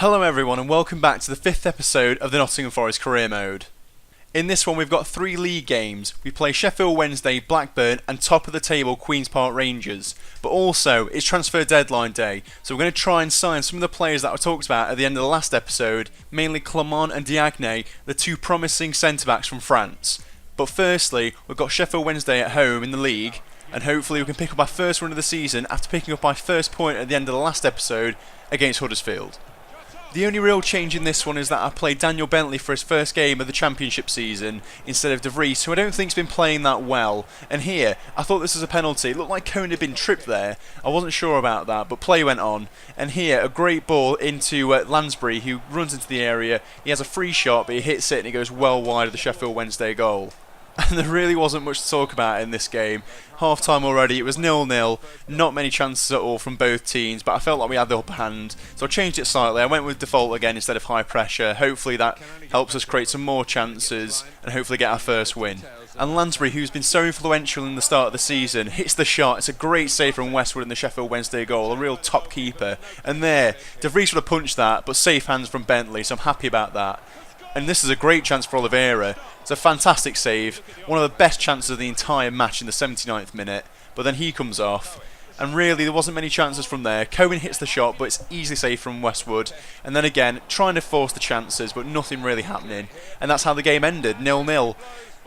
Hello everyone and welcome back to the 5th episode of the Nottingham Forest Career Mode. In this one we've got 3 league games. We play Sheffield Wednesday, Blackburn and top of the table Queen's Park Rangers. But also it's transfer deadline day, so we're going to try and sign some of the players that I talked about at the end of the last episode, mainly Clement and Diagne, the 2 promising centre-backs from France. But firstly, we've got Sheffield Wednesday at home in the league, and hopefully we can pick up our first win of the season after picking up our first point at the end of the last episode against Huddersfield. The only real change in this one is that I played Daniel Bentley for his first game of the Championship season instead of De Vries, who I don't think's been playing that well. And here, I thought this was a penalty. It looked like Cohn had been tripped there. I wasn't sure about that, but play went on. And here, a great ball into Lansbury, who runs into the area. He has a free shot, but he hits it and it goes well wide of the Sheffield Wednesday goal. And there really wasn't much to talk about in this game. Half time already, it was 0-0, not many chances at all from both teams, but I felt like we had the upper hand, so I changed it slightly. I went with default again instead of high pressure. Hopefully that helps us create some more chances and hopefully get our first win. And Lansbury, who's been so influential in the start of the season, hits the shot. It's a great save from Westwood in the Sheffield Wednesday goal, a real top keeper. And there, De Vries would have punched that, but safe hands from Bentley, so I'm happy about that. And this is a great chance for Oliveira. It's a fantastic save, one of the best chances of the entire match in the 79th minute, but then he comes off, and really there wasn't many chances from there. Cohen hits the shot, but it's easily saved from Westwood, and then again, trying to force the chances, but nothing really happening, and that's how the game ended, 0-0.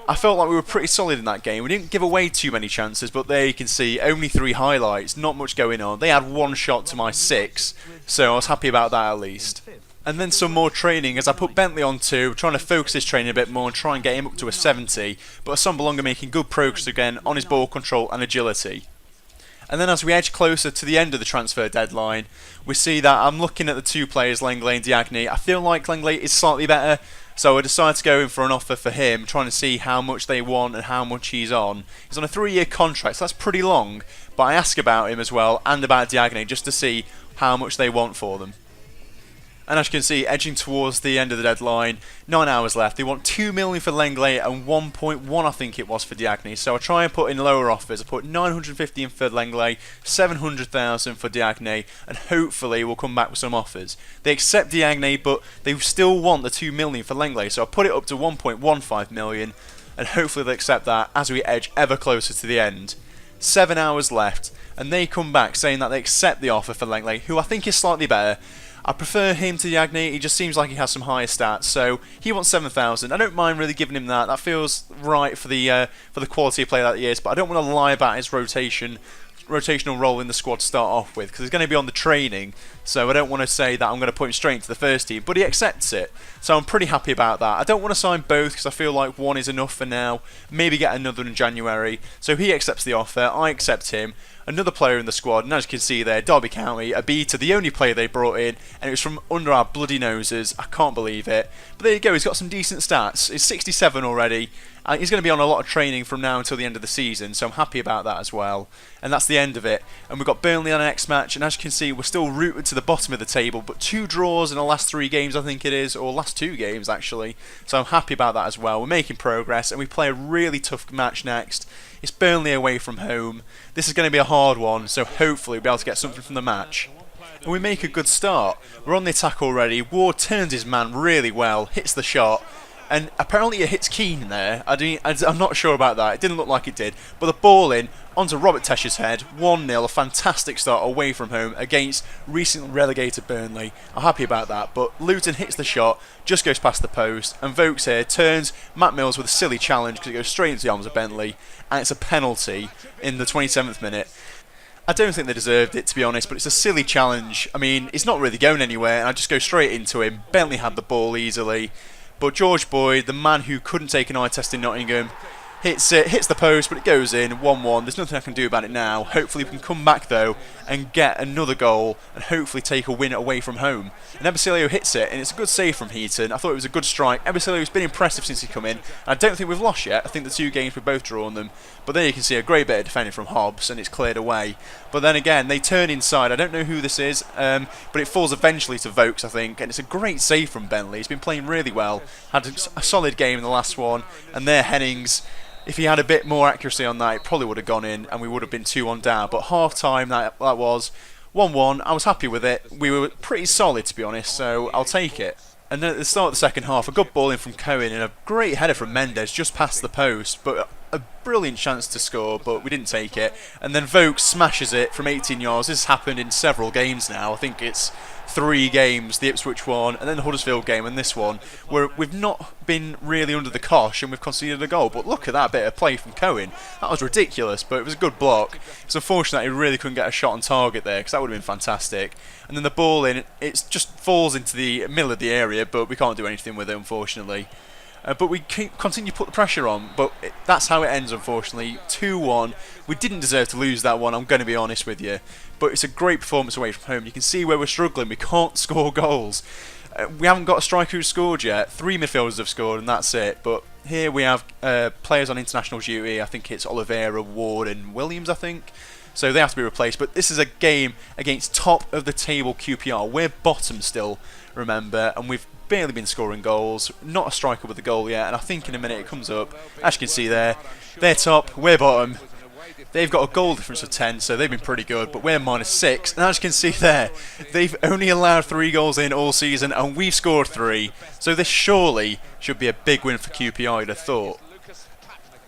I felt like we were pretty solid in that game. We didn't give away too many chances, but there you can see only 3 highlights, not much going on. They had 1 shot to my 6, so I was happy about that at least. And then some more training as I put Bentley on 2, trying to focus his training a bit more and try and get him up to a 70, but Assombalonga making good progress again on his ball control and agility. And then as we edge closer to the end of the transfer deadline, we see that I'm looking at the 2 players, Lenglet and Diagne. I feel like Lenglet is slightly better, so I decided to go in for an offer for him, trying to see how much they want and how much he's on. He's on a 3-year contract, so that's pretty long, but I ask about him as well and about Diagne just to see how much they want for them. And as you can see, edging towards the end of the deadline, 9 hours left. They want 2 million for Lenglet and 1.1 I think it was for Diagne. So I try and put in lower offers. I put 950 in for Lenglet, 700,000 for Diagne, and hopefully we'll come back with some offers. They accept Diagne, but they still want the 2 million for Lenglet. So I put it up to 1.15 million, and hopefully they'll accept that as we edge ever closer to the end. 7 hours left, and they come back saying that they accept the offer for Lenglet, who I think is slightly better. I prefer him to Diagne. He just seems like he has some higher stats, so he wants 7,000. I don't mind really giving him that. That feels right for the quality of player that he is, but I don't want to lie about his rotational role in the squad to start off with, because he's going to be on the training, so I don't want to say that I'm going to put him straight into the first team, but he accepts it, so I'm pretty happy about that. I don't want to sign both because I feel like one is enough for now, maybe get another in January. So he accepts the offer, I accept him. Another player in the squad, and as you can see there, Derby County, Abita, the only player they brought in, and it was from under our bloody noses. I can't believe it. But there you go, he's got some decent stats. He's 67 already, and he's going to be on a lot of training from now until the end of the season, so I'm happy about that as well. And that's the end of it. And we've got Burnley on the next match, and as you can see, we're still rooted to the bottom of the table, but 2 draws in the last 3 games, I think it is, or last 2 games actually. So I'm happy about that as well. We're making progress, and we play a really tough match next. It's Burnley away from home. This is going to be a hard one, so hopefully we'll be able to get something from the match. And we make a good start. We're on the attack already. Ward turns his man really well, hits the shot, and apparently it hits Keane there. I'm not sure about that. It didn't look like it did. But the ball in onto Robert Tesch's head. 1-0, a fantastic start away from home against recently relegated Burnley. I'm happy about that. But Luton hits the shot, just goes past the post, and Vokes here turns Matt Mills with a silly challenge because it goes straight into the arms of Bentley, and it's a penalty in the 27th minute. I don't think they deserved it, to be honest, but it's a silly challenge. I mean, it's not really going anywhere, and I just go straight into him. Bentley had the ball easily. But George Boyd, the man who couldn't take an eye test in Nottingham, hits the post, but it goes in, 1-1. There's nothing I can do about it now. Hopefully we can come back, though, and get another goal, and hopefully take a win away from home. And Ebesilio hits it, and it's a good save from Heaton. I thought it was a good strike. Ebesilio's been impressive since he come in, and I don't think we've lost yet. I think the 2 games we've both drawn them. But there you can see a great bit of defending from Hobbs, and it's cleared away. But then again, they turn inside. I don't know who this is, but it falls eventually to Vokes, I think, and it's a great save from Bentley. He's been playing really well. Had a solid game in the last one, and there Hennings. If he had a bit more accuracy on that, it probably would have gone in and we would have been 2-1 down. But half time that was 1-1, I was happy with it. We were pretty solid, to be honest, so I'll take it. And then at the start of the second half, a good ball in from Cohen and a great header from Mendes just past the post, but a brilliant chance to score, but we didn't take it. And then Vokes smashes it from 18 yards. This has happened in several games now. I think it's 3 games, the Ipswich one, and then the Huddersfield game and this one, where we've not been really under the cosh and we've conceded a goal. But look at that bit of play from Cohen. That was ridiculous, but it was a good block. It's unfortunate he really couldn't get a shot on target there, because that would have been fantastic. And then the ball in, it just falls into the middle of the area, but we can't do anything with it, unfortunately. But we continue to put the pressure on, but that's how it ends, unfortunately. 2-1. We didn't deserve to lose that one, I'm going to be honest with you. But it's a great performance away from home. You can see where we're struggling. We can't score goals. We haven't got a striker who's scored yet. 3 midfielders have scored, and that's it. But here we have players on international duty. I think it's Oliveira, Ward, and Williams, I think. So they have to be replaced. But this is a game against top of the table QPR. We're bottom still, remember, and we've barely been scoring goals. Not a striker with a goal yet, and I think in a minute it comes up. As you can see there, they're top, we're bottom. They've got a goal difference of 10, so they've been pretty good, but we're -6. And as you can see there, they've only allowed 3 goals in all season, and we've scored 3. So this surely should be a big win for QPR, I'd have thought.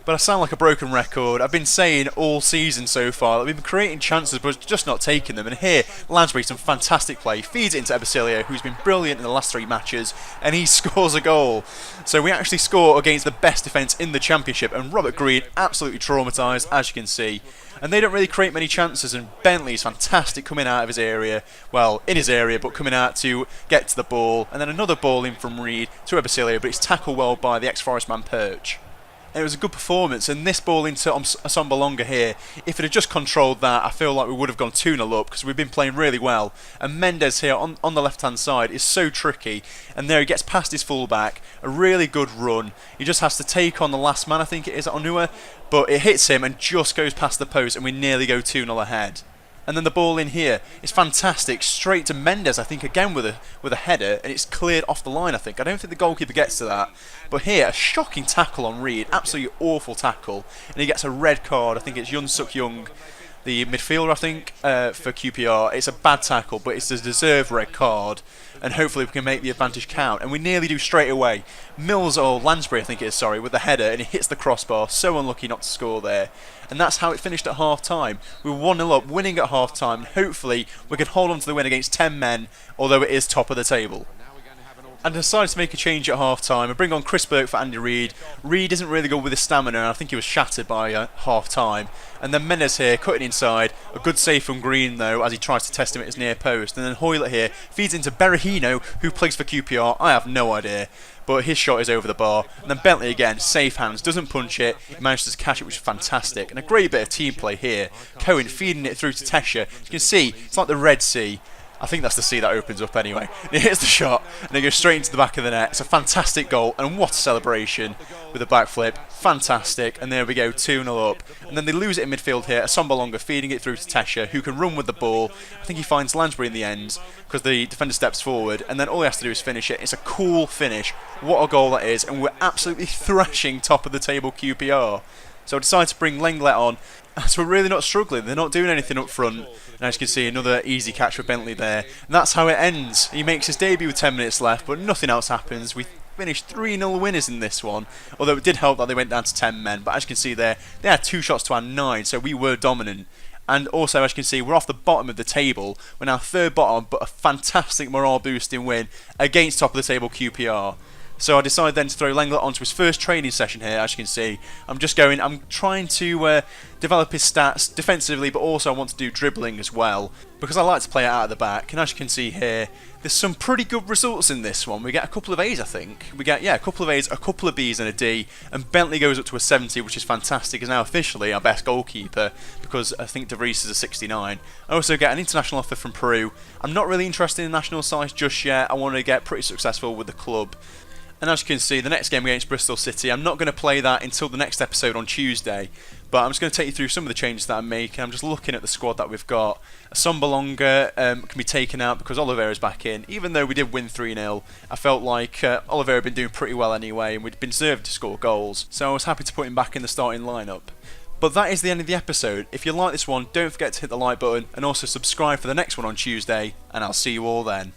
But I sound like a broken record. I've been saying all season so far that we've been creating chances but just not taking them. And here, Lansbury, some fantastic play, feeds it into Ebesilio, who's been brilliant in the last 3 matches, and he scores a goal. So we actually score against the best defence in the Championship, and Robert Green absolutely traumatised, as you can see. And they don't really create many chances, and Bentley's fantastic coming out of his area, well, in his area, but coming out to get to the ball. And then another ball in from Reed to Ebesilio, but it's tackled well by the ex-Forest man Perch. It was a good performance, and this ball into Assombalonga here, if it had just controlled that, I feel like we would have gone 2-0 up, because we've been playing really well. And Mendes here on the left-hand side is so tricky, and there he gets past his fullback, a really good run. He just has to take on the last man, I think it is, Onua, but it hits him and just goes past the post, and we nearly go 2-0 ahead. And then the ball in here is fantastic, straight to Mendes, I think, again with a header, and it's cleared off the line, I think. I don't think the goalkeeper gets to that. But here, a shocking tackle on Reed, absolutely awful tackle, and he gets a red card. I think it's Yun Suk Young, the midfielder, I think, for QPR. It's a bad tackle, but it's a deserved red card, and hopefully we can make the advantage count. And we nearly do straight away. Mills, or Lansbury I think it is, sorry, with the header, and he hits the crossbar. So unlucky not to score there. And that's how it finished at half-time. We were 1-0 up, winning at half-time, and hopefully we can hold on to the win against 10 men, although it is top of the table. And I decided to make a change at half-time. I bring on Chris Burke for Andy Reid. Reid isn't really good with his stamina, and I think he was shattered by half-time. And then Mendes here, cutting inside. A good save from Green, though, as he tries to test him at his near post. And then Hoylett here feeds into Berahino, who plays for QPR. I have no idea. But his shot is over the bar. And then Bentley again, safe hands, doesn't punch it. He manages to catch it, which is fantastic. And a great bit of team play here. Cohen feeding it through to Tesha. You can see, it's like the Red Sea. I think that's the sea that opens up anyway. And he hits the shot, and it goes straight into the back of the net. It's a fantastic goal, and what a celebration with a backflip. Fantastic, and there we go, 2-0 up. And then they lose it in midfield here. Assombalonga feeding it through to Tesha, who can run with the ball. I think he finds Lansbury in the end, because the defender steps forward, and then all he has to do is finish it. It's a cool finish. What a goal that is, and we're absolutely thrashing top of the table QPR. So I decided to bring Lenglet on, as we're really not struggling. They're not doing anything up front. And as you can see, another easy catch for Bentley there. And that's how it ends. He makes his debut with 10 minutes left, but nothing else happens. We finished 3-0 winners in this one. Although it did help that they went down to 10 men. But as you can see there, they had 2 shots to our 9, so we were dominant. And also, as you can see, we're off the bottom of the table. We're now 3rd bottom, but a fantastic morale-boosting win against top of the table QPR. So I decided then to throw Lenglet onto his first training session here, as you can see. I'm trying to develop his stats defensively, but also I want to do dribbling as well, because I like to play it out of the back. And as you can see here, there's some pretty good results in this one. We get a couple of A's, I think. We get, a couple of A's, a couple of B's and a D, and Bentley goes up to a 70, which is fantastic. Is now officially our best goalkeeper, because I think De Vries is a 69. I also get an international offer from Peru. I'm not really interested in the national side just yet. I want to get pretty successful with the club. And as you can see, the next game against Bristol City, I'm not going to play that until the next episode on Tuesday. But I'm just going to take you through some of the changes that I'm making. I'm just looking at the squad that we've got. Assombalonga can be taken out because Oliveira's back in. Even though we did win 3-0, I felt like Oliveira had been doing pretty well anyway, and we'd been deserved to score goals. So I was happy to put him back in the starting lineup. But that is the end of the episode. If you like this one, don't forget to hit the like button and also subscribe for the next one on Tuesday, and I'll see you all then.